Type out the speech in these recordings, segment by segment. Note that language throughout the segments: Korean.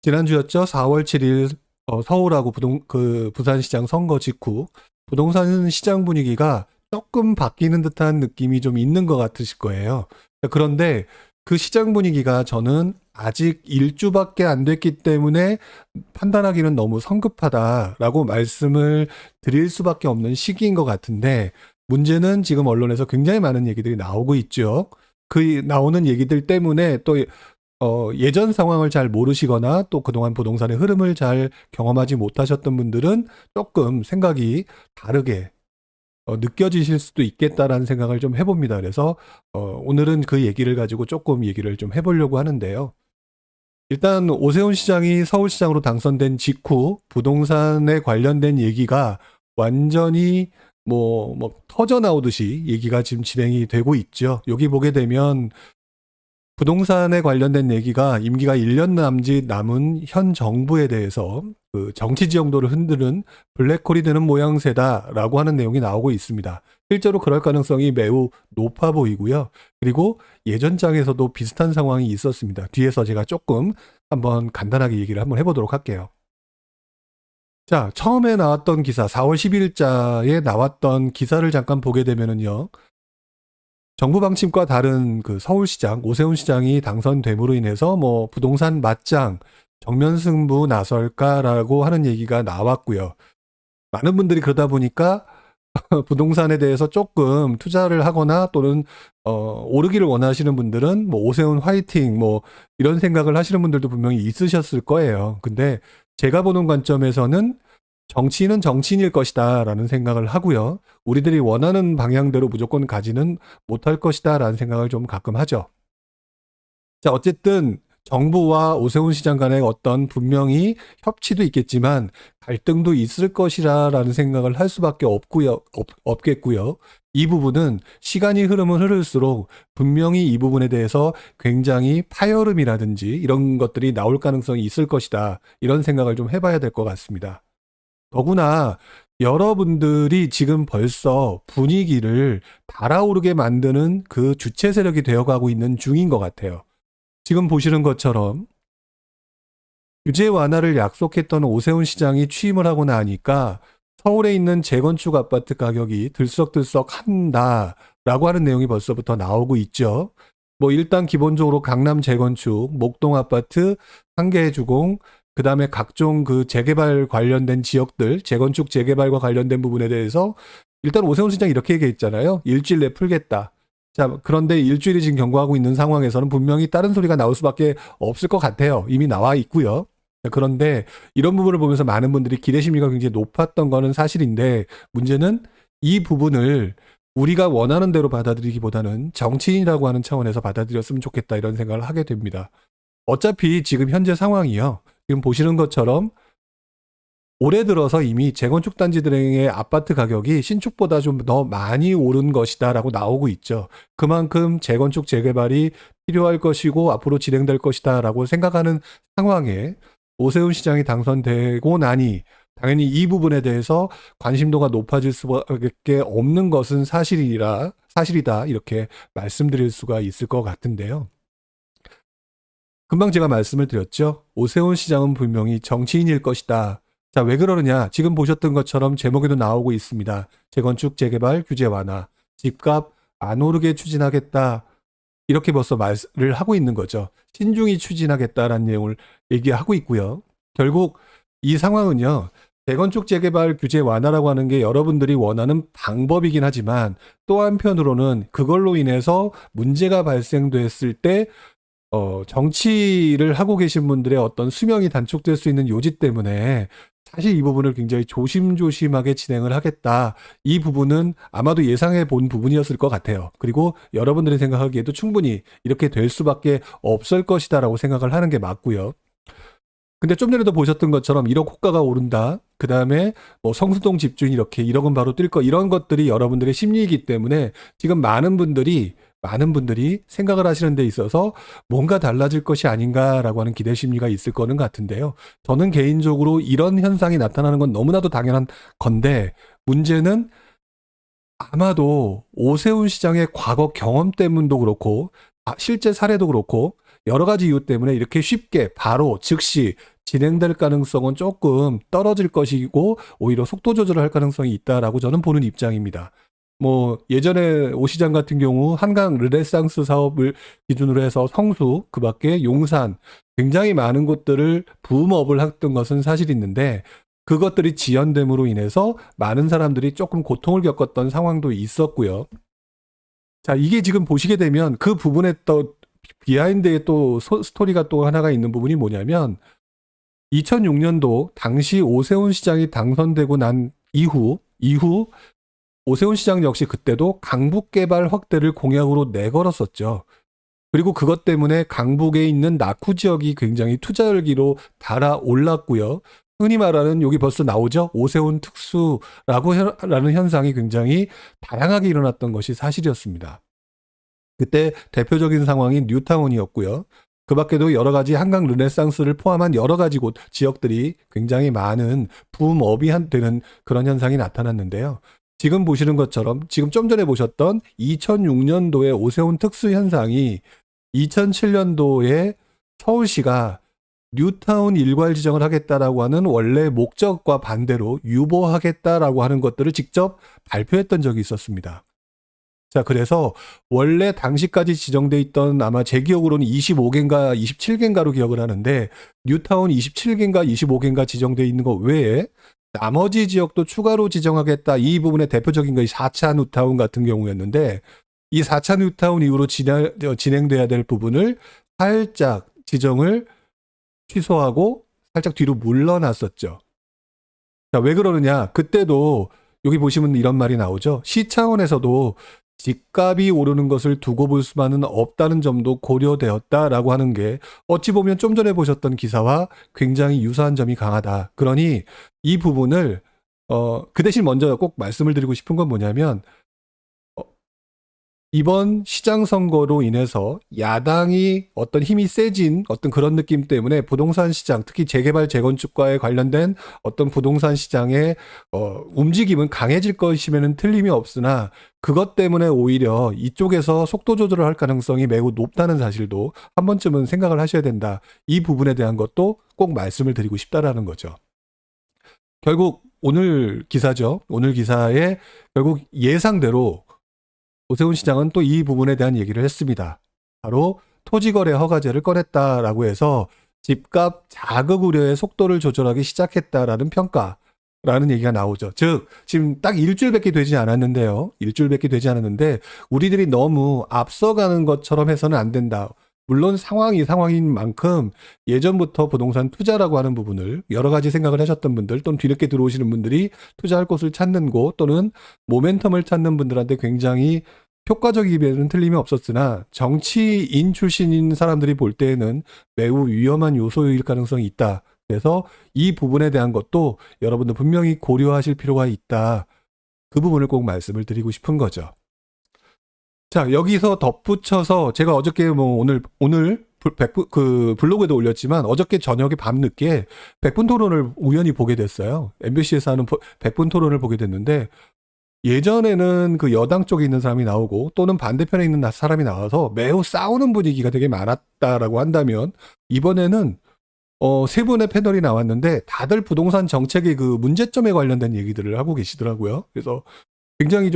지난주였죠. 4월 7일 서울하고 부산시장 선거 직후 부동산 시장 분위기가 조금 바뀌는 듯한 느낌이 좀 있는 것 같으실 거예요. 그런데 그 시장 분위기가 저는 아직 일주밖에 안 됐기 때문에 판단하기는 너무 성급하다라고 말씀을 드릴 수밖에 없는 시기인 것 같은데, 문제는 지금 언론에서 굉장히 많은 얘기들이 나오고 있죠. 그 나오는 얘기들 때문에 또 예전 상황을 잘 모르시거나 또 그동안 부동산의 흐름을 잘 경험하지 못하셨던 분들은 조금 생각이 다르게 느껴지실 수도 있겠다라는 생각을 좀 해봅니다. 그래서 오늘은 그 얘기를 가지고 조금 얘기를 좀 해보려고 하는데요. 일단 오세훈 시장이 서울시장으로 당선된 직후 부동산에 관련된 얘기가 완전히 터져 나오듯이 얘기가 지금 진행이 되고 있죠. 여기 보게 되면 부동산에 관련된 얘기가 임기가 1년 남짓 남은 현 정부에 대해서 그 정치 지형도를 흔드는 블랙홀이 되는 모양새다라고 하는 내용이 나오고 있습니다. 실제로 그럴 가능성이 매우 높아 보이고요. 그리고 예전 장에서도 비슷한 상황이 있었습니다. 뒤에서 제가 조금 한번 간단하게 얘기를 한번 해보도록 할게요. 자, 처음에 나왔던 기사, 4월 10일자에 나왔던 기사를 잠깐 보게 되면은요. 정부 방침과 다른 그 서울시장, 오세훈 시장이 당선됨으로 인해서 부동산 맞짱, 정면 승부 나설까라고 하는 얘기가 나왔고요. 많은 분들이 그러다 보니까 부동산에 대해서 조금 투자를 하거나 또는 오르기를 원하시는 분들은 오세훈 화이팅 이런 생각을 하시는 분들도 분명히 있으셨을 거예요. 근데 제가 보는 관점에서는 정치인은 정치인일 것이다 라는 생각을 하고요. 우리들이 원하는 방향대로 무조건 가지는 못할 것이다 라는 생각을 좀 가끔 하죠. 자, 어쨌든 정부와 오세훈 시장 간의 어떤 분명히 협치도 있겠지만 갈등도 있을 것이라는 생각을 할 수밖에 없겠고요. 이 부분은 시간이 흐르면 흐를수록 분명히 이 부분에 대해서 굉장히 파열음이라든지 이런 것들이 나올 가능성이 있을 것이다. 이런 생각을 좀 해봐야 될 것 같습니다. 더구나 여러분들이 지금 벌써 분위기를 달아오르게 만드는 그 주체 세력이 되어가고 있는 중인 것 같아요. 지금 보시는 것처럼 규제 완화를 약속했던 오세훈 시장이 취임을 하고 나니까 서울에 있는 재건축 아파트 가격이 들썩들썩 한다라고 하는 내용이 벌써부터 나오고 있죠. 일단 기본적으로 강남 재건축, 목동 아파트, 한계주공, 그 다음에 각종 그 재개발 관련된 지역들, 재건축 재개발과 관련된 부분에 대해서 일단 오세훈 시장이 이렇게 얘기했잖아요. 일주일 내 풀겠다. 자, 그런데 일주일이 지금 경과하고 있는 상황에서는 분명히 다른 소리가 나올 수밖에 없을 것 같아요. 이미 나와 있고요. 그런데 이런 부분을 보면서 많은 분들이 기대 심리가 굉장히 높았던 거는 사실인데, 문제는 이 부분을 우리가 원하는 대로 받아들이기보다는 정치인이라고 하는 차원에서 받아들였으면 좋겠다 이런 생각을 하게 됩니다. 어차피 지금 현재 상황이요. 지금 보시는 것처럼 올해 들어서 이미 재건축 단지들의 아파트 가격이 신축보다 좀 더 많이 오른 것이다라고 나오고 있죠. 그만큼 재건축 재개발이 필요할 것이고 앞으로 진행될 것이다라고 생각하는 상황에 오세훈 시장이 당선되고 나니 당연히 이 부분에 대해서 관심도가 높아질 수밖에 없는 것은 사실이다 이렇게 말씀드릴 수가 있을 것 같은데요. 금방 제가 말씀을 드렸죠. 오세훈 시장은 분명히 정치인일 것이다. 자, 왜 그러느냐? 지금 보셨던 것처럼 제목에도 나오고 있습니다. 재건축, 재개발, 규제 완화, 집값 안 오르게 추진하겠다. 이렇게 벌써 말을 하고 있는 거죠. 신중히 추진하겠다라는 내용을 얘기하고 있고요. 결국 이 상황은요. 재건축, 재개발, 규제 완화라고 하는 게 여러분들이 원하는 방법이긴 하지만 또 한편으로는 그걸로 인해서 문제가 발생됐을 때 정치를 하고 계신 분들의 어떤 수명이 단축될 수 있는 요지 때문에 사실 이 부분을 굉장히 조심조심하게 진행을 하겠다. 이 부분은 아마도 예상해 본 부분이었을 것 같아요. 그리고 여러분들이 생각하기에도 충분히 이렇게 될 수밖에 없을 것이다라고 생각을 하는 게 맞고요. 근데 좀 전에도 보셨던 것처럼 1억 호가가 오른다. 그 다음에 성수동 집주인 이렇게 1억은 바로 뛸 거, 이런 것들이 여러분들의 심리이기 때문에 지금 많은 분들이 생각을 하시는 데 있어서 뭔가 달라질 것이 아닌가라고 하는 기대 심리가 있을 거는 같은데요. 저는 개인적으로 이런 현상이 나타나는 건 너무나도 당연한 건데, 문제는 아마도 오세훈 시장의 과거 경험 때문도 그렇고 실제 사례도 그렇고 여러 가지 이유 때문에 이렇게 쉽게 바로 즉시 진행될 가능성은 조금 떨어질 것이고 오히려 속도 조절을 할 가능성이 있다라고 저는 보는 입장입니다. 뭐 예전에 오시장 같은 경우 한강 르네상스 사업을 기준으로 해서 성수, 그 밖에 용산 굉장히 많은 곳들을 붐업을 했던 것은 사실 있는데 그것들이 지연됨으로 인해서 많은 사람들이 조금 고통을 겪었던 상황도 있었고요. 자, 이게 지금 보시게 되면 그 부분에 또 비하인드에 또 스토리가 또 하나가 있는 부분이 뭐냐면 2006년도 당시 오세훈 시장이 당선되고 난 이후 오세훈 시장 역시 그때도 강북 개발 확대를 공약으로 내걸었었죠. 그리고 그것 때문에 강북에 있는 낙후 지역이 굉장히 투자 열기로 달아올랐고요. 흔히 말하는 여기 벌써 나오죠. 오세훈 특수라는 현상이 굉장히 다양하게 일어났던 것이 사실이었습니다. 그때 대표적인 상황이 뉴타운이었고요. 그 밖에도 여러 가지 한강 르네상스를 포함한 여러 가지 곳, 지역들이 굉장히 많은 붐업이 되는 그런 현상이 나타났는데요. 지금 보시는 것처럼 지금 좀 전에 보셨던 2006년도의 오세훈 특수 현상이 2007년도에 서울시가 뉴타운 일괄 지정을 하겠다라고 하는 원래 목적과 반대로 유보하겠다라고 하는 것들을 직접 발표했던 적이 있었습니다. 자, 그래서 원래 당시까지 지정돼 있던 아마 제 기억으로는 25개인가 27개인가로 기억을 하는데 뉴타운 27개인가 25개인가 지정돼 있는 것 외에 나머지 지역도 추가로 지정하겠다. 이 부분의 대표적인 것이 4차 뉴타운 같은 경우였는데 이 4차 뉴타운 이후로 진행돼야 될 부분을 살짝 지정을 취소하고 살짝 뒤로 물러났었죠. 자, 왜 그러느냐? 그때도 여기 보시면 이런 말이 나오죠. 시 차원에서도 집값이 오르는 것을 두고 볼 수만은 없다는 점도 고려되었다라고 하는 게 어찌 보면 좀 전에 보셨던 기사와 굉장히 유사한 점이 강하다. 그러니 이 부분을 그 대신 먼저 꼭 말씀을 드리고 싶은 건 뭐냐면 이번 시장 선거로 인해서 야당이 어떤 힘이 세진 어떤 그런 느낌 때문에 부동산 시장, 특히 재개발 재건축과에 관련된 어떤 부동산 시장의 움직임은 강해질 것이면은 틀림이 없으나 그것 때문에 오히려 이쪽에서 속도 조절을 할 가능성이 매우 높다는 사실도 한 번쯤은 생각을 하셔야 된다. 이 부분에 대한 것도 꼭 말씀을 드리고 싶다라는 거죠. 결국 오늘 기사죠. 오늘 기사에 결국 예상대로 오세훈 시장은 또 이 부분에 대한 얘기를 했습니다. 바로 토지거래 허가제를 꺼냈다라고 해서 집값 자극 우려의 속도를 조절하기 시작했다라는 평가라는 얘기가 나오죠. 즉 지금 딱 일주일밖에 되지 않았는데요. 일주일밖에 되지 않았는데 우리들이 너무 앞서가는 것처럼 해서는 안 된다. 물론 상황이 상황인 만큼 예전부터 부동산 투자라고 하는 부분을 여러 가지 생각을 하셨던 분들 또는 뒤늦게 들어오시는 분들이 투자할 곳을 찾는 곳 또는 모멘텀을 찾는 분들한테 굉장히 효과적이면 틀림이 없었으나 정치인 출신인 사람들이 볼 때에는 매우 위험한 요소일 가능성이 있다. 그래서 이 부분에 대한 것도 여러분들 분명히 고려하실 필요가 있다. 그 부분을 꼭 말씀을 드리고 싶은 거죠. 자, 여기서 덧붙여서 제가 어저께 뭐 오늘 블로그에도 올렸지만 어저께 저녁에 밤늦게 100분 토론을 우연히 보게 됐어요. MBC에서 하는 100분 토론을 보게 됐는데 예전에는 그 여당 쪽에 있는 사람이 나오고 또는 반대편에 있는 사람이 나와서 매우 싸우는 분위기가 되게 많았다라고 한다면 이번에는 세 분의 패널이 나왔는데 다들 부동산 정책의 그 문제점에 관련된 얘기들을 하고 계시더라고요. 그래서 굉장히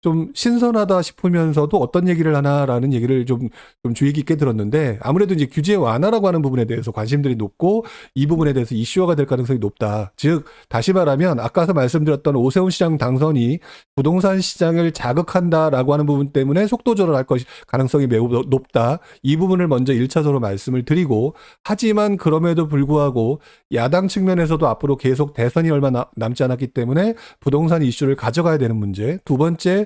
좀 신선하다 싶으면서도 어떤 얘기를 하나라는 얘기를 좀 주의 깊게 들었는데 아무래도 이제 규제 완화라고 하는 부분에 대해서 관심들이 높고 이 부분에 대해서 이슈화가 될 가능성이 높다. 즉 다시 말하면 아까서 말씀드렸던 오세훈 시장 당선이 부동산 시장을 자극한다라고 하는 부분 때문에 속도 조절할 가능성이 매우 높다. 이 부분을 먼저 1차적으로 말씀을 드리고 하지만 그럼에도 불구하고 야당 측면에서도 앞으로 계속 대선이 얼마 남지 않았기 때문에 부동산 이슈를 가져가야 되는 문제. 두 번째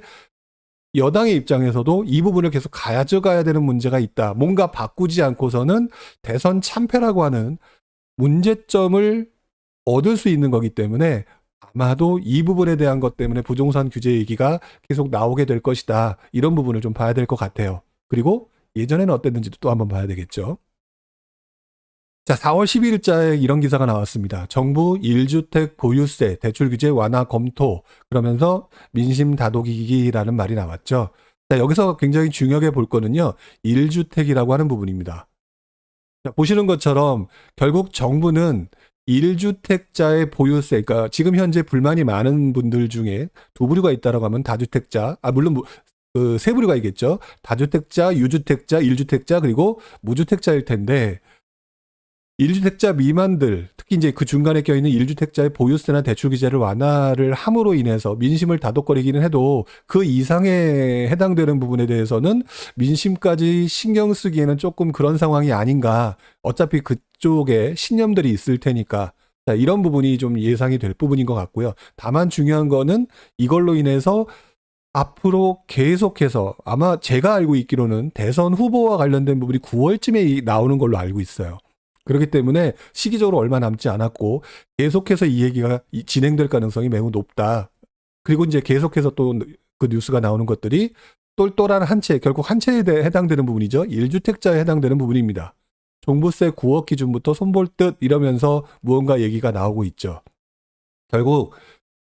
여당의 입장에서도 이 부분을 계속 가져가야 되는 문제가 있다. 뭔가 바꾸지 않고서는 대선 참패라고 하는 문제점을 얻을 수 있는 거기 때문에 아마도 이 부분에 대한 것 때문에 부동산 규제 얘기가 계속 나오게 될 것이다. 이런 부분을 좀 봐야 될 것 같아요. 그리고 예전에는 어땠는지도 또 한번 봐야 되겠죠. 자, 4월 12일자에 이런 기사가 나왔습니다. 정부 1주택 보유세 대출 규제 완화 검토 그러면서 민심 다독이기라는 말이 나왔죠. 자, 여기서 굉장히 중요하게 볼 거는요. 1주택이라고 하는 부분입니다. 자, 보시는 것처럼 결국 정부는 1주택자의 보유세, 그러니까 지금 현재 불만이 많은 분들 중에 두 부류가 있다라고 하면 다주택자, 물론 그 세 부류가 있겠죠. 다주택자, 유주택자, 1주택자, 그리고 무주택자일 텐데 1주택자 미만들, 특히 이제 그 중간에 껴있는 1주택자의 보유세나 대출 규제를 완화를 함으로 인해서 민심을 다독거리기는 해도 그 이상에 해당되는 부분에 대해서는 민심까지 신경 쓰기에는 조금 그런 상황이 아닌가. 어차피 그쪽에 신념들이 있을 테니까. 자, 이런 부분이 좀 예상이 될 부분인 것 같고요. 다만 중요한 거는 이걸로 인해서 앞으로 계속해서 아마 제가 알고 있기로는 대선 후보와 관련된 부분이 9월쯤에 나오는 걸로 알고 있어요. 그렇기 때문에 시기적으로 얼마 남지 않았고 계속해서 이 얘기가 진행될 가능성이 매우 높다. 그리고 이제 계속해서 또 그 뉴스가 나오는 것들이 똘똘한 한 채, 결국 한 채에 해당되는 부분이죠. 1주택자에 해당되는 부분입니다. 종부세 9억 기준부터 손볼 듯 이러면서 무언가 얘기가 나오고 있죠. 결국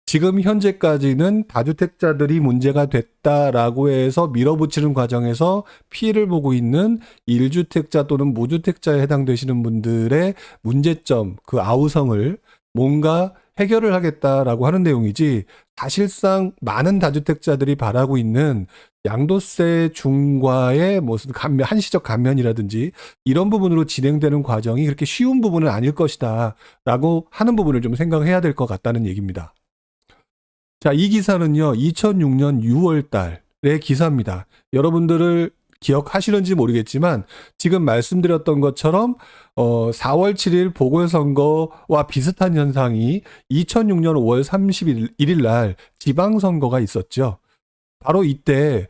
지금 현재까지는 다주택자들이 문제가 됐다라고 해서 밀어붙이는 과정에서 피해를 보고 있는 1주택자 또는 무주택자에 해당되시는 분들의 문제점, 그 아우성을 뭔가 해결을 하겠다라고 하는 내용이지, 사실상 많은 다주택자들이 바라고 있는 양도세 중과의 무슨 한시적 감면이라든지 이런 부분으로 진행되는 과정이 그렇게 쉬운 부분은 아닐 것이다 라고 하는 부분을 좀 생각해야 될 것 같다는 얘기입니다. 자, 이 기사는요, 2006년 6월 달의 기사입니다. 여러분들을 기억하시는지 모르겠지만 지금 말씀드렸던 것처럼 4월 7일 보궐선거와 비슷한 현상이 2006년 5월 31일 날 지방선거가 있었죠. 바로 이때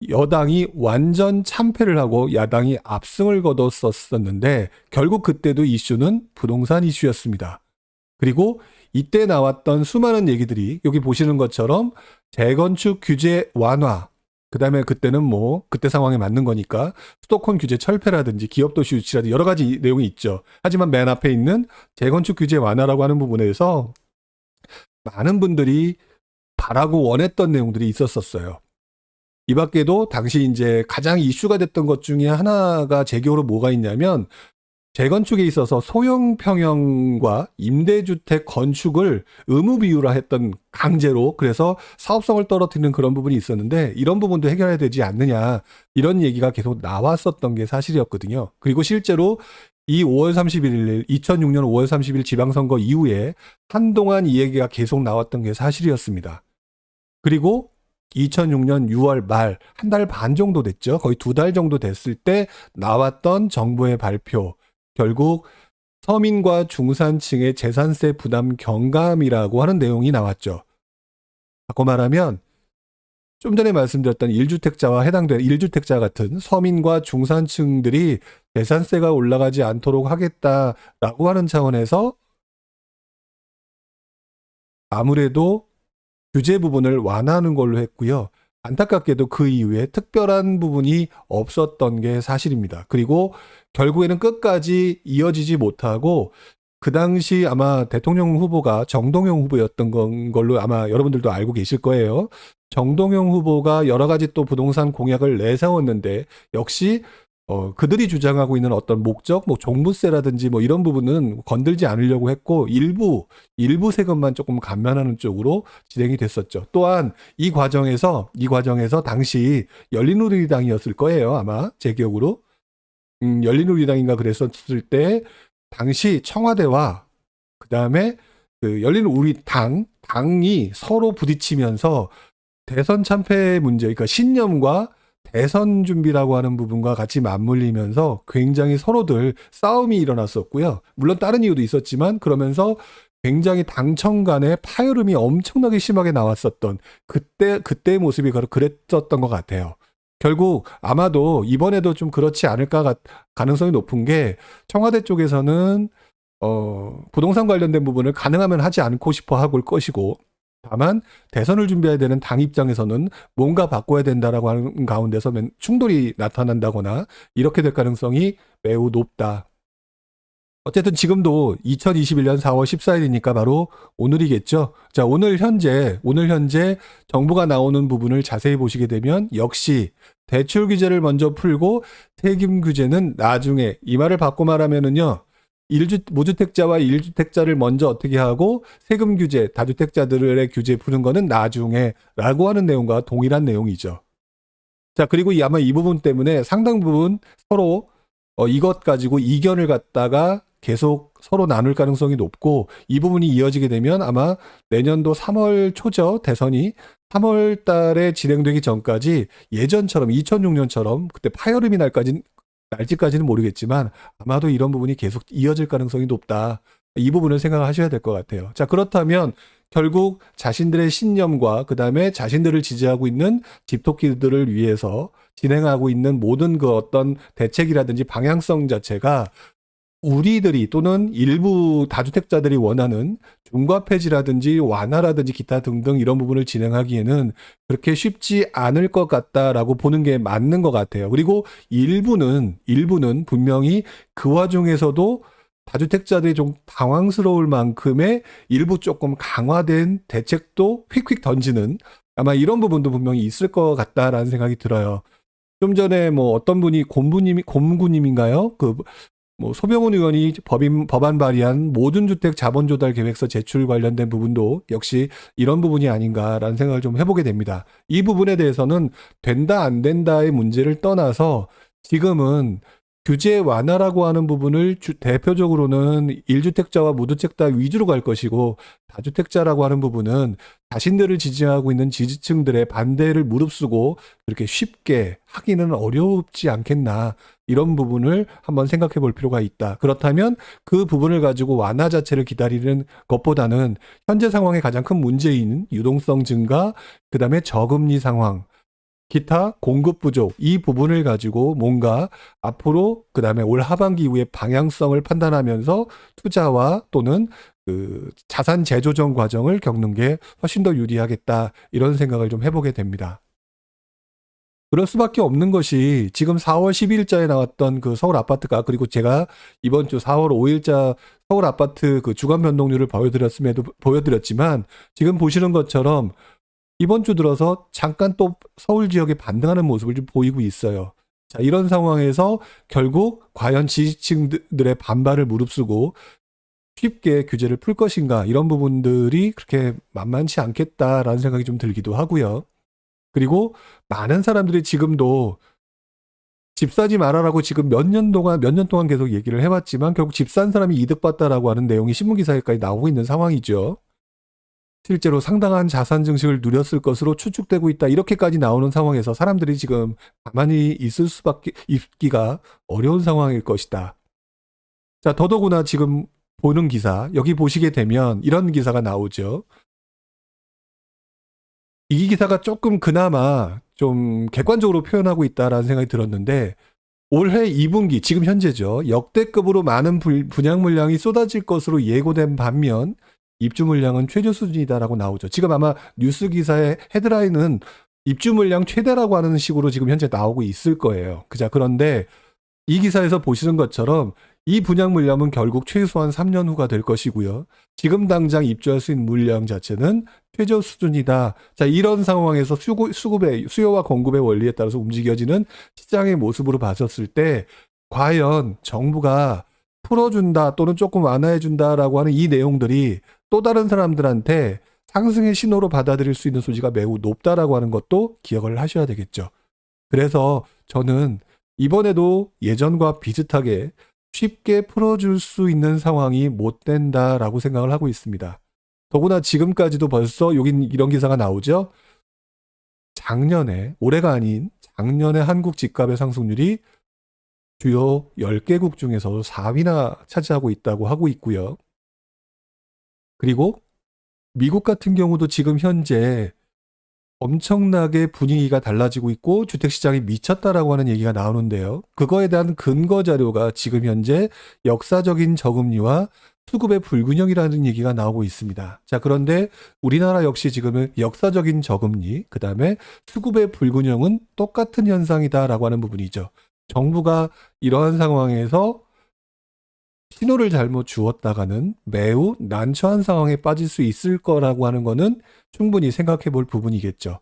여당이 완전 참패를 하고 야당이 압승을 거뒀었는데 결국 그때도 이슈는 부동산 이슈였습니다. 그리고 이때 나왔던 수많은 얘기들이 여기 보시는 것처럼 재건축 규제 완화, 그 다음에 그때는 뭐 그때 상황에 맞는 거니까 수도권 규제 철폐라든지 기업도시 유치라든지 여러 가지 내용이 있죠. 하지만 맨 앞에 있는 재건축 규제 완화라고 하는 부분에서 많은 분들이 바라고 원했던 내용들이 있었어요. 이 밖에도 당시 이제 가장 이슈가 됐던 것 중에 하나가 제기어로 뭐가 있냐면 재건축에 있어서 소형 평형과 임대주택 건축을 의무 비율화 했던, 강제로, 그래서 사업성을 떨어뜨리는 그런 부분이 있었는데 이런 부분도 해결해야 되지 않느냐, 이런 얘기가 계속 나왔었던 게 사실이었거든요. 그리고 실제로 이 5월 31일 2006년 5월 30일 지방선거 이후에 한동안 이 얘기가 계속 나왔던 게 사실이었습니다. 그리고 2006년 6월 말, 한 달 반 정도 됐죠. 거의 2달 정도 됐을 때 나왔던 정부의 발표, 결국 서민과 중산층의 재산세 부담 경감이라고 하는 내용이 나왔죠. 바꿔 말하면 좀 전에 말씀드렸던 1주택자와 해당되는 1주택자 같은 서민과 중산층들이 재산세가 올라가지 않도록 하겠다라고 하는 차원에서 아무래도 규제 부분을 완화하는 걸로 했고요. 안타깝게도 그 이후에 특별한 부분이 없었던 게 사실입니다. 그리고 결국에는 끝까지 이어지지 못하고 그 당시 아마 대통령 후보가 정동영 후보였던 걸로 아마 여러분들도 알고 계실 거예요. 정동영 후보가 여러 가지 또 부동산 공약을 내세웠는데 역시 그들이 주장하고 있는 어떤 목적, 뭐 종부세라든지 뭐 이런 부분은 건들지 않으려고 했고 일부 세금만 조금 감면하는 쪽으로 진행이 됐었죠. 또한 이 과정에서 당시 열린우리당이었을 거예요. 아마 제 기억으로 열린우리당인가 그랬었을 때 당시 청와대와 그 다음에 그 열린우리당이 서로 부딪히면서 대선 참패 문제, 그러니까 신념과 대선 준비라고 하는 부분과 같이 맞물리면서 굉장히 서로들 싸움이 일어났었고요. 물론 다른 이유도 있었지만 그러면서 굉장히 당청 간의 파열음이 엄청나게 심하게 나왔었던 그때의 모습이 그랬었던 것 같아요. 결국 아마도 이번에도 좀 그렇지 않을까 가능성이 높은 게 청와대 쪽에서는 부동산 관련된 부분을 가능하면 하지 않고 싶어 하고 올 것이고 다만 대선을 준비해야 되는 당 입장에서는 뭔가 바꿔야 된다라고 하는 가운데서 충돌이 나타난다거나 이렇게 될 가능성이 매우 높다. 어쨌든 지금도 2021년 4월 14일이니까 바로 오늘이겠죠. 자, 오늘 현재 정부가 나오는 부분을 자세히 보시게 되면 역시 대출 규제를 먼저 풀고 세금 규제는 나중에, 이 말을 바꿔 말하면은요. 무주택자와 1주택자를 먼저 어떻게 하고 세금 규제, 다주택자들의 규제 푸는 거는 나중에 라고 하는 내용과 동일한 내용이죠. 자, 그리고 아마 이 부분 때문에 상당 부분 서로 이것 가지고 이견을 갖다가 계속 서로 나눌 가능성이 높고, 이 부분이 이어지게 되면 아마 내년도 3월 초죠. 대선이 3월 달에 진행되기 전까지 예전처럼 2006년처럼 그때 파열음이 날지까지는 모르겠지만 아마도 이런 부분이 계속 이어질 가능성이 높다. 이 부분을 생각하셔야 될 것 같아요. 자, 그렇다면 결국 자신들의 신념과 그다음에 자신들을 지지하고 있는 집토끼들을 위해서 진행하고 있는 모든 그 어떤 대책이라든지 방향성 자체가 우리들이 또는 일부 다주택자들이 원하는 중과 폐지라든지 완화라든지 기타 등등 이런 부분을 진행하기에는 그렇게 쉽지 않을 것 같다라고 보는 게 맞는 것 같아요. 그리고 일부는 분명히 그 와중에서도 다주택자들이 좀 당황스러울 만큼의 일부 조금 강화된 대책도 휙휙 던지는, 아마 이런 부분도 분명히 있을 것 같다라는 생각이 들어요. 좀 전에 뭐 어떤 분이 곰구님인가요? 소병훈 의원이 법안 발의한 모든 주택 자본 조달 계획서 제출 관련된 부분도 역시 이런 부분이 아닌가라는 생각을 좀 해보게 됩니다. 이 부분에 대해서는 된다 안 된다의 문제를 떠나서 지금은 규제 완화라고 하는 부분을 대표적으로는 1주택자와 무주택자 위주로 갈 것이고, 다주택자라고 하는 부분은 자신들을 지지하고 있는 지지층들의 반대를 무릅쓰고 그렇게 쉽게 하기는 어렵지 않겠나, 이런 부분을 한번 생각해 볼 필요가 있다. 그렇다면 그 부분을 가지고 완화 자체를 기다리는 것보다는 현재 상황의 가장 큰 문제인 유동성 증가, 그다음에 저금리 상황, 기타 공급 부족, 이 부분을 가지고 뭔가 앞으로 그다음에 올 하반기 이후에 방향성을 판단하면서 투자와 또는 그 자산 재조정 과정을 겪는 게 훨씬 더 유리하겠다, 이런 생각을 좀 해보게 됩니다. 그럴 수밖에 없는 것이 지금 4월 12일자에 나왔던 그 서울 아파트가, 그리고 제가 이번 주 4월 5일자 서울 아파트 그 주간 변동률을 보여드렸지만 지금 보시는 것처럼 이번 주 들어서 잠깐 또 서울 지역에 반등하는 모습을 좀 보이고 있어요. 자, 이런 상황에서 결국 과연 지지층들의 반발을 무릅쓰고 쉽게 규제를 풀 것인가, 이런 부분들이 그렇게 만만치 않겠다라는 생각이 좀 들기도 하고요. 그리고 많은 사람들이 지금도 집 사지 말아라고 지금 몇 년 동안 계속 얘기를 해왔지만 결국 집 산 사람이 이득봤다라고 하는 내용이 신문기사에까지 나오고 있는 상황이죠. 실제로 상당한 자산 증식을 누렸을 것으로 추측되고 있다, 이렇게까지 나오는 상황에서 사람들이 지금 가만히 있기가 어려운 상황일 것이다. 자, 더더구나 지금 보는 기사, 여기 보시게 되면 이런 기사가 나오죠. 이 기사가 조금 그나마 좀 객관적으로 표현하고 있다라는 생각이 들었는데, 올해 2분기, 지금 현재죠, 역대급으로 많은 분양 물량이 쏟아질 것으로 예고된 반면 입주 물량은 최저 수준이다라고 나오죠. 지금 아마 뉴스 기사의 헤드라인은 입주 물량 최대라고 하는 식으로 지금 현재 나오고 있을 거예요. 그런데 이 기사에서 보시는 것처럼 이 분양 물량은 결국 최소한 3년 후가 될 것이고요. 지금 당장 입주할 수 있는 물량 자체는 최저 수준이다. 자, 이런 상황에서 수요와 공급의 원리에 따라서 움직여지는 시장의 모습으로 봤었을 때 과연 정부가 풀어준다 또는 조금 완화해준다라고 하는 이 내용들이 또 다른 사람들한테 상승의 신호로 받아들일 수 있는 소지가 매우 높다라고 하는 것도 기억을 하셔야 되겠죠. 그래서 저는 이번에도 예전과 비슷하게 쉽게 풀어줄 수 있는 상황이 못 된다라고 생각을 하고 있습니다. 더구나 지금까지도 벌써 여긴 이런 기사가 나오죠. 올해가 아닌 작년에 한국 집값의 상승률이 주요 10개국 중에서 4위나 차지하고 있다고 하고 있고요. 그리고 미국 같은 경우도 지금 현재 엄청나게 분위기가 달라지고 있고 주택시장이 미쳤다라고 하는 얘기가 나오는데요. 그거에 대한 근거 자료가 지금 현재 역사적인 저금리와 수급의 불균형이라는 얘기가 나오고 있습니다. 자, 그런데 우리나라 역시 지금은 역사적인 저금리, 그 다음에 수급의 불균형은 똑같은 현상이다라고 하는 부분이죠. 정부가 이러한 상황에서 신호를 잘못 주었다가는 매우 난처한 상황에 빠질 수 있을 거라고 하는 거는 충분히 생각해 볼 부분이겠죠.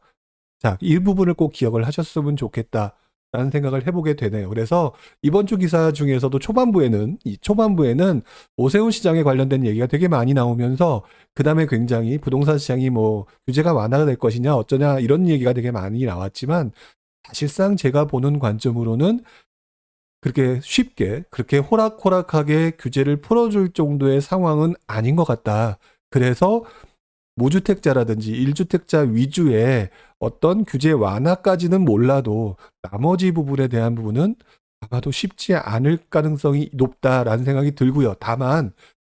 자, 이 부분을 꼭 기억을 하셨으면 좋겠다라는 생각을 해보게 되네요. 그래서 이번 주 기사 중에서도 초반부에는 오세훈 시장에 관련된 얘기가 되게 많이 나오면서 그 다음에 굉장히 부동산 시장이 뭐 규제가 완화가 될 것이냐 어쩌냐 이런 얘기가 되게 많이 나왔지만 사실상 제가 보는 관점으로는 그렇게 쉽게 그렇게 호락호락하게 규제를 풀어줄 정도의 상황은 아닌 것 같다. 그래서 무주택자라든지 1주택자 위주의 어떤 규제 완화까지는 몰라도 나머지 부분에 대한 부분은 아마도 쉽지 않을 가능성이 높다라는 생각이 들고요. 다만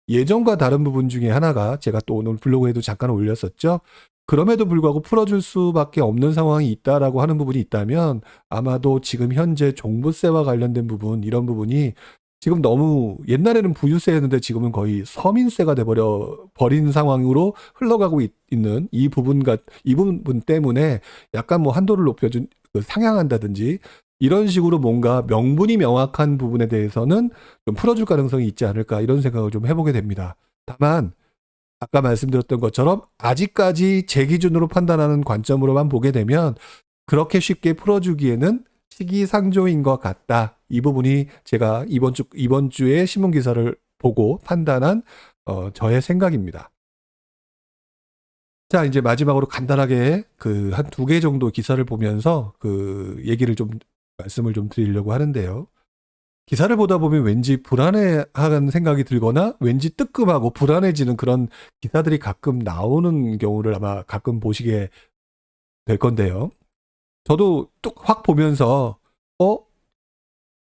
예전과 다른 부분 중에 하나가 제가 또 오늘 블로그에도 잠깐 올렸었죠. 그럼에도 불구하고 풀어줄 수밖에 없는 상황이 있다라고 하는 부분이 있다면 아마도 지금 현재 종부세와 관련된 부분 이런 부분이 지금 너무 옛날에는 부유세였는데 지금은 거의 서민세가 버린 상황으로 흘러가고 있는 이 부분 때문에 약간 뭐 한도를 높여준 상향한다든지 이런 식으로 뭔가 명분이 명확한 부분에 대해서는 좀 풀어줄 가능성이 있지 않을까 이런 생각을 좀 해보게 됩니다. 다만 아까 말씀드렸던 것처럼 아직까지 제 기준으로 판단하는 관점으로만 보게 되면 그렇게 쉽게 풀어주기에는 시기상조인 것 같다. 이 부분이 제가 이번 주에 신문 기사를 보고 판단한 저의 생각입니다. 자, 이제 마지막으로 간단하게 그 한 2개 정도 기사를 보면서 그 얘기를 좀 말씀을 좀 드리려고 하는데요. 기사를 보다 보면 왠지 불안해하는 생각이 들거나 왠지 뜨끔하고 불안해지는 그런 기사들이 가끔 나오는 경우를 아마 가끔 보시게 될 건데요. 저도 뚝 확 보면서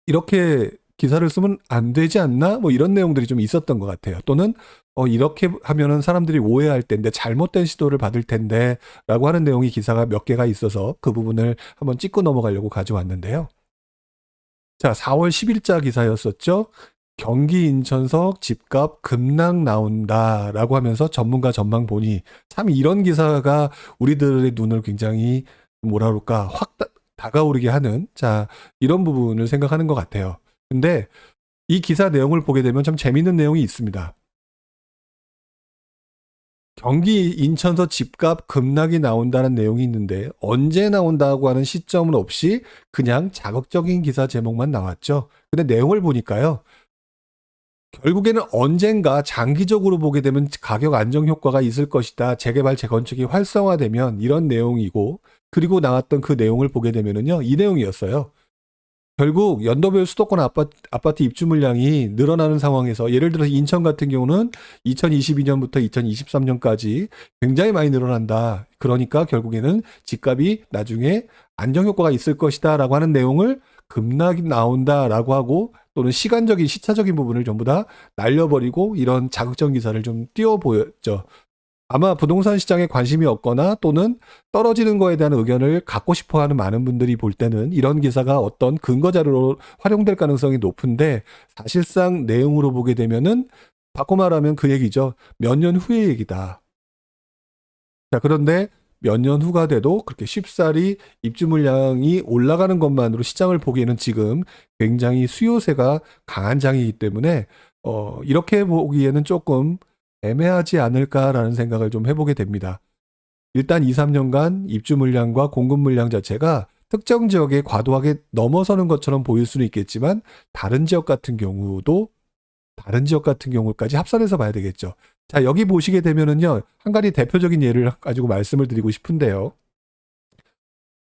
이렇게 기사를 쓰면 안 되지 않나? 뭐 이런 내용들이 좀 있었던 것 같아요. 또는 이렇게 하면은 사람들이 오해할 텐데 잘못된 시도를 받을 텐데 라고 하는 내용이 기사가 몇 개가 있어서 그 부분을 한번 짚고 넘어가려고 가져왔는데요. 자, 4월 10일자 기사였었죠. 경기 인천석 집값 급락 나온다라고 하면서 전문가 전망 보니 참 이런 기사가 우리들의 눈을 굉장히 뭐라 그럴까 확 다가오르게 하는 자 이런 부분을 생각하는 것 같아요. 근데 이 기사 내용을 보게 되면 참 재밌는 내용이 있습니다. 경기 인천서 집값 급락이 나온다는 내용이 있는데 언제 나온다고 하는 시점은 없이 그냥 자극적인 기사 제목만 나왔죠. 근데 내용을 보니까요. 결국에는 언젠가 장기적으로 보게 되면 가격 안정 효과가 있을 것이다. 재개발, 재건축이 활성화되면 이런 내용이고 그리고 나왔던 그 내용을 보게 되면은요. 이 내용이었어요. 결국 연도별 수도권 아파트 입주 물량이 늘어나는 상황에서 예를 들어서 인천 같은 경우는 2022년부터 2023년까지 굉장히 많이 늘어난다. 그러니까 결국에는 집값이 나중에 안정 효과가 있을 것이다 라고 하는 내용을 급락이 나온다라고 하고 또는 시차적인 부분을 전부 다 날려버리고 이런 자극적 기사를 좀 띄워 보였죠. 아마 부동산 시장에 관심이 없거나 또는 떨어지는 거에 대한 의견을 갖고 싶어 하는 많은 분들이 볼 때는 이런 기사가 어떤 근거 자료로 활용될 가능성이 높은데 사실상 내용으로 보게 되면은 바꿔 말하면 그 얘기죠. 몇 년 후의 얘기다. 자, 그런데 몇 년 후가 돼도 그렇게 쉽사리 입주 물량이 올라가는 것만으로 시장을 보기에는 지금 굉장히 수요세가 강한 장이기 때문에 이렇게 보기에는 조금 애매하지 않을까라는 생각을 좀 해보게 됩니다. 일단 2, 3년간 입주 물량과 공급 물량 자체가 특정 지역에 과도하게 넘어서는 것처럼 보일 수는 있겠지만 다른 지역 같은 경우까지 합산해서 봐야 되겠죠. 자, 여기 보시게 되면은요. 한 가지 대표적인 예를 가지고 말씀을 드리고 싶은데요.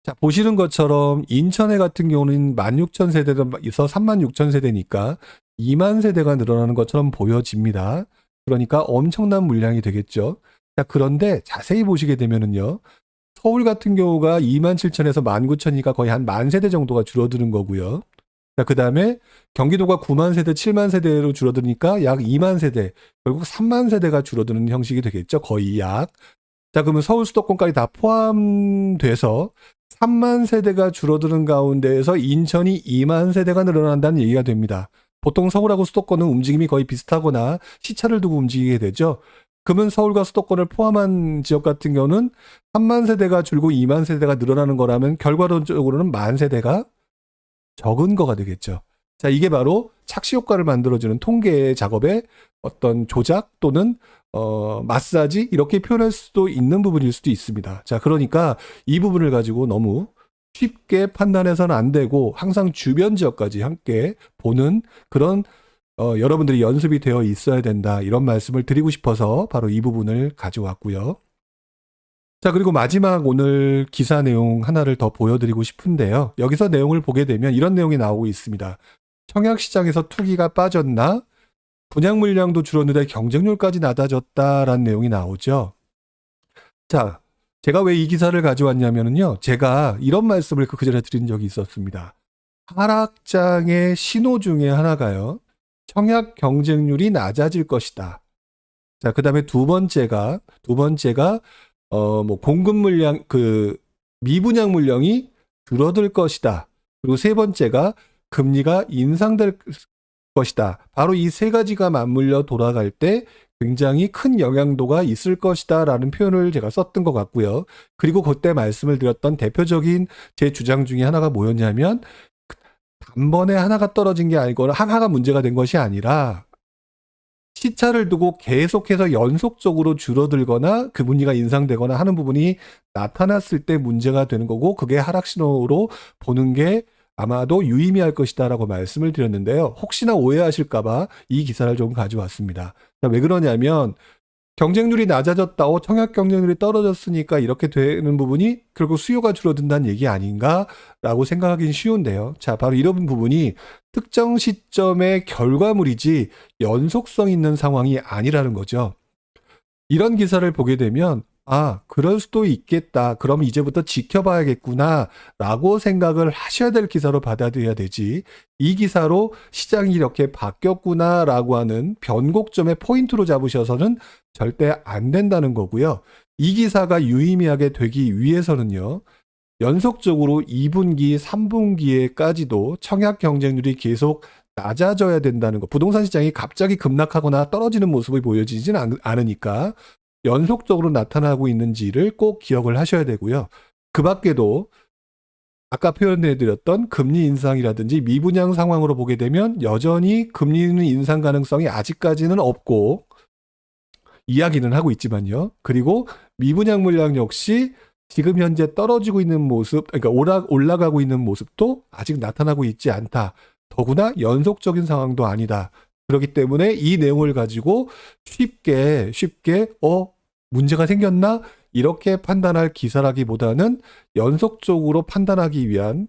자, 보시는 것처럼 인천에 같은 경우는 16,000세대에서 36,000세대니까 2만 세대가 늘어나는 것처럼 보여집니다. 그러니까 엄청난 물량이 되겠죠. 자, 그런데 자세히 보시게 되면은요. 서울 같은 경우가 27,000에서 19,000이니까 거의 한 10,000세대 정도가 줄어드는 거고요. 자, 그 다음에 경기도가 9만 세대, 7만 세대로 줄어드니까 약 2만 세대, 결국 3만 세대가 줄어드는 형식이 되겠죠. 거의 약. 자, 그러면 서울 수도권까지 다 포함돼서 3만 세대가 줄어드는 가운데에서 인천이 2만 세대가 늘어난다는 얘기가 됩니다. 보통 서울하고 수도권은 움직임이 거의 비슷하거나 시차를 두고 움직이게 되죠. 그러면 서울과 수도권을 포함한 지역 같은 경우는 3만 세대가 줄고 2만 세대가 늘어나는 거라면 결과론적으로는 만 세대가 적은 거가 되겠죠. 자, 이게 바로 착시 효과를 만들어주는 통계 작업의 어떤 조작 또는 마사지 이렇게 표현할 수도 있는 부분일 수도 있습니다. 자, 그러니까 이 부분을 가지고 너무 쉽게 판단해서는 안 되고 항상 주변 지역까지 함께 보는 그런 여러분들이 연습이 되어 있어야 된다. 이런 말씀을 드리고 싶어서 바로 이 부분을 가져왔고요. 자, 그리고 마지막 오늘 기사 내용 하나를 더 보여드리고 싶은데요. 여기서 내용을 보게 되면 이런 내용이 나오고 있습니다. 청약시장에서 투기가 빠졌나? 분양 물량도 줄었는데 경쟁률까지 낮아졌다라는 내용이 나오죠. 자, 제가 왜 이 기사를 가져왔냐면요. 제가 이런 말씀을 그 전에 드린 적이 있었습니다. 하락장의 신호 중에 하나가요. 청약 경쟁률이 낮아질 것이다. 자, 그 다음에 두 번째가 공급 물량, 미분양 물량이 줄어들 것이다. 그리고 세 번째가 금리가 인상될 것이다. 바로 이 세 가지가 맞물려 돌아갈 때 굉장히 큰 영향도가 있을 것이다 라는 표현을 제가 썼던 것 같고요. 그리고 그때 말씀을 드렸던 대표적인 제 주장 중에 하나가 뭐였냐면 단번에 하나가 떨어진 게 아니고 하나가 문제가 된 것이 아니라 시차를 두고 계속해서 연속적으로 줄어들거나 금리가 인상되거나 하는 부분이 나타났을 때 문제가 되는 거고 그게 하락 신호로 보는 게 아마도 유의미할 것이다라고 말씀을 드렸는데요. 혹시나 오해하실까봐 이 기사를 좀 가져왔습니다. 왜 그러냐면 경쟁률이 낮아졌다고 청약 경쟁률이 떨어졌으니까 이렇게 되는 부분이 결국 수요가 줄어든다는 얘기 아닌가라고 생각하기는 쉬운데요. 자, 바로 이런 부분이 특정 시점의 결과물이지 연속성 있는 상황이 아니라는 거죠. 이런 기사를 보게 되면 그럴 수도 있겠다. 그럼 이제부터 지켜봐야겠구나. 라고 생각을 하셔야 될 기사로 받아들여야 되지. 이 기사로 시장이 이렇게 바뀌었구나. 라고 하는 변곡점의 포인트로 잡으셔서는 절대 안 된다는 거고요. 이 기사가 유의미하게 되기 위해서는요. 연속적으로 2분기, 3분기에까지도 청약 경쟁률이 계속 낮아져야 된다는 거. 부동산 시장이 갑자기 급락하거나 떨어지는 모습이 보여지진 않으니까 연속적으로 나타나고 있는지를 꼭 기억을 하셔야 되고요. 그 밖에도 아까 표현해드렸던 금리 인상이라든지 미분양 상황으로 보게 되면 여전히 금리는 인상 가능성이 아직까지는 없고 이야기는 하고 있지만요. 그리고 미분양 물량 역시 지금 현재 떨어지고 있는 모습, 그러니까 올라가고 있는 모습도 아직 나타나고 있지 않다. 더구나 연속적인 상황도 아니다. 그렇기 때문에 이 내용을 가지고 쉽게 문제가 생겼나? 이렇게 판단할 기사라기보다는 연속적으로 판단하기 위한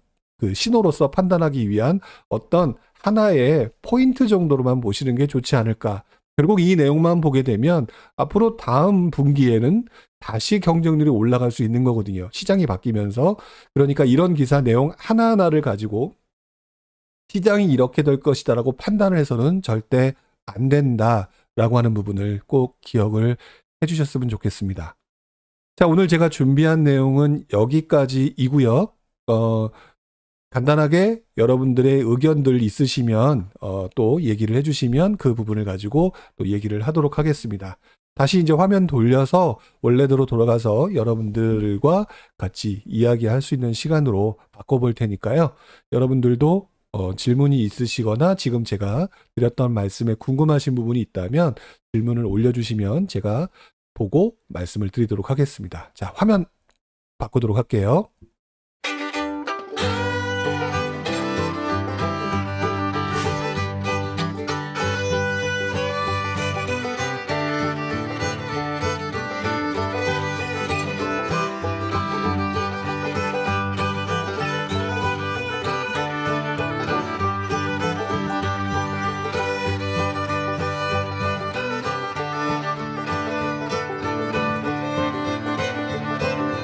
신호로서 판단하기 위한 어떤 하나의 포인트 정도로만 보시는 게 좋지 않을까. 결국 이 내용만 보게 되면 앞으로 다음 분기에는 다시 경쟁률이 올라갈 수 있는 거거든요. 시장이 바뀌면서. 그러니까 이런 기사 내용 하나하나를 가지고 시장이 이렇게 될 것이다라고 판단을 해서는 절대 안 된다라고 하는 부분을 꼭 기억을 해주셨으면 좋겠습니다. 자, 오늘 제가 준비한 내용은 여기까지이고요. 간단하게 여러분들의 의견들 있으시면 또 얘기를 해주시면 그 부분을 가지고 또 얘기를 하도록 하겠습니다. 다시 이제 화면 돌려서 원래대로 돌아가서 여러분들과 같이 이야기할 수 있는 시간으로 바꿔볼 테니까요. 여러분들도 질문이 있으시거나 지금 제가 드렸던 말씀에 궁금하신 부분이 있다면 질문을 올려주시면 제가 보고 말씀을 드리도록 하겠습니다. 자, 화면 바꾸도록 할게요.